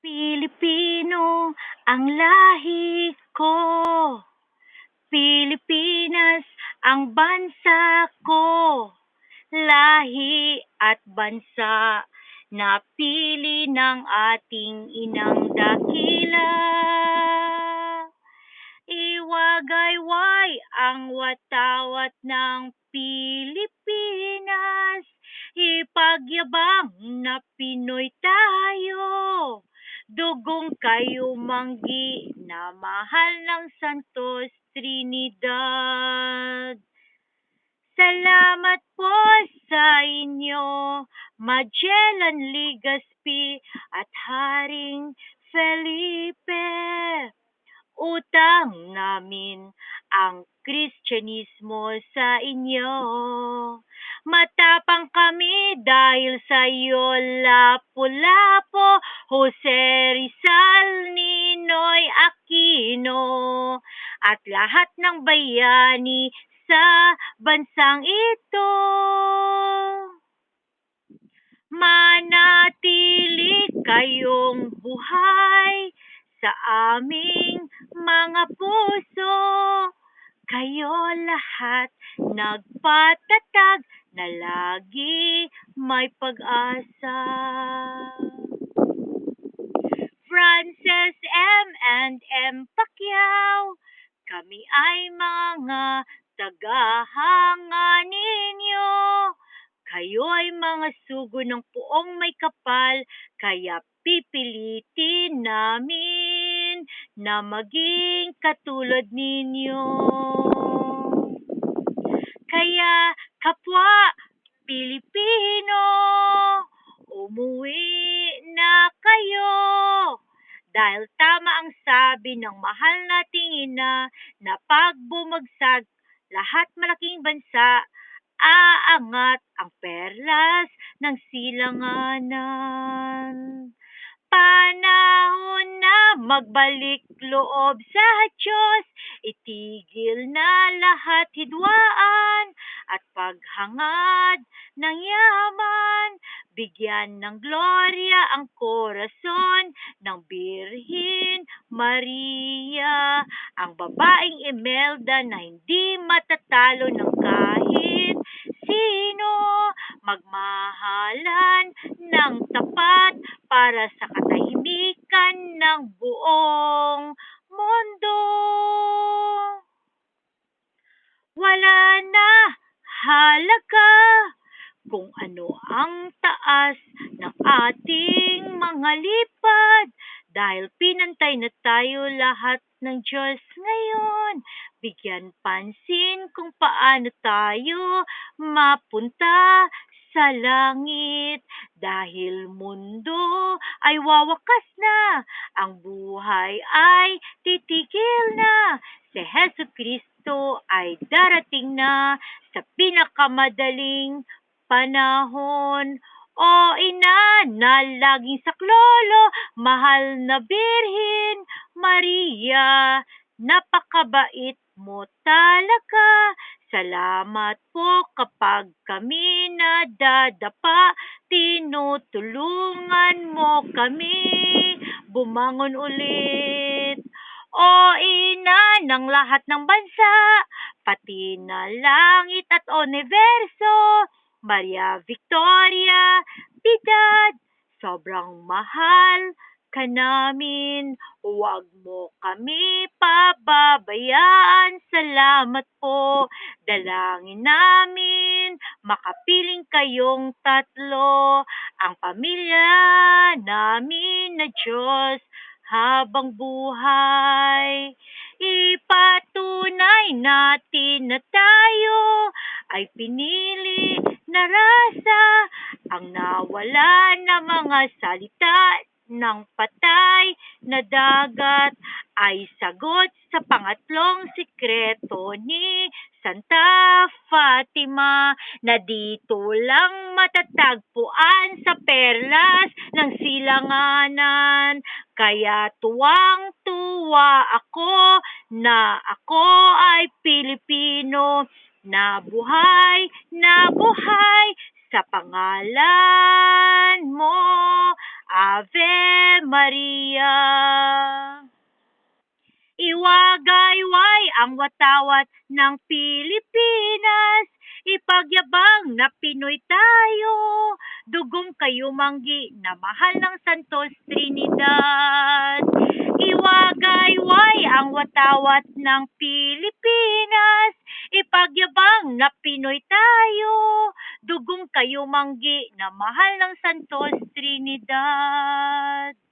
Pilipino ang lahi ko, Pilipinas ang bansa ko, lahi at bansa na pili ng ating inang dakila. Iwagayway ang watawat ng Pilipinas, ipagyabang na Pinoy tayo. Dugong kayo manggi na mahal ng Santos Trinidad. Salamat po sa inyo, Magellan Legazpi at Haring Felipe. Utang namin ang Kristyanismo sa inyo. Matapang kami dahil sa iyo, Lapu-Lapu, Jose Rizal, Ninoy Aquino, at lahat ng bayani sa bansang ito. Manatili kayong buhay sa aming mga puso. Kayo lahat nagpatatag na lagi may pag-asa. Frances M. and M. Pacquiao, kami ay mga tagahanga ninyo. Kayo ay mga sugo ng puong may kapal, kaya pipilitin namin na maging katulad ninyo. Kaya kapwa Pilipino, umuwi na kayo. Dahil tama ang sabi ng mahal nating ina na pag bumagsak lahat malaking bansa, aangat ang perlas ng silanganan. Panahon na magbalik loob sa Diyos, itigil na lahat hidwaan at paghangad ng yaman. Bigyan ng gloria ang korason ng Birhen Maria, ang babaeng Imelda na hindi matatalo ng kahit sino, magmahalan ng tapat para sa katahimikan ng buong mundo. Wala na halaga kung ano ang taas ng ating mga lipad, dahil pinantay na tayo lahat ng Diyos ngayon. Bigyan pansin kung paano tayo mapunta sa langit, dahil mundo ay wawakas na, ang buhay ay titigil na. Si Jesucristo ay darating na sa pinakamadaling panahon. O ina na laging saklolo, mahal na Birhen Maria, napakabait mo talaga. Salamat po kapag kami nadadapa, tinutulungan mo kami bumangon ulit. O ina ng lahat ng bansa, pati na langit at universo, Maria Victoria, Piedad, sobrang mahal ka namin. Huwag mo kami pababayaan. Salamat po. Dalangin namin makapiling kayong tatlo, ang pamilya namin na Diyos habang buhay. Ipatunay natin na tayo ay pinili na rasa, ang nawala na mga salita ng patay na dagat ay sagot sa pangatlong sikreto ni Santa Fatima, na dito lang matatagpuan sa perlas ng silanganan. Kaya tuwang-tuwa ako na ako ay Pilipino, na buhay sa pangalan mo. Ave Maria. Maria. Iwagayway ang watawat ng Pilipinas, ipagyabang na Pinoy tayo, dugong kayumanggi na mahal ng Santos Trinidad. Iwagayway ang watawat ng Pilipinas, ipagyabang na Pinoy tayo, dugong kayumanggi na mahal ng Santos Trinidad.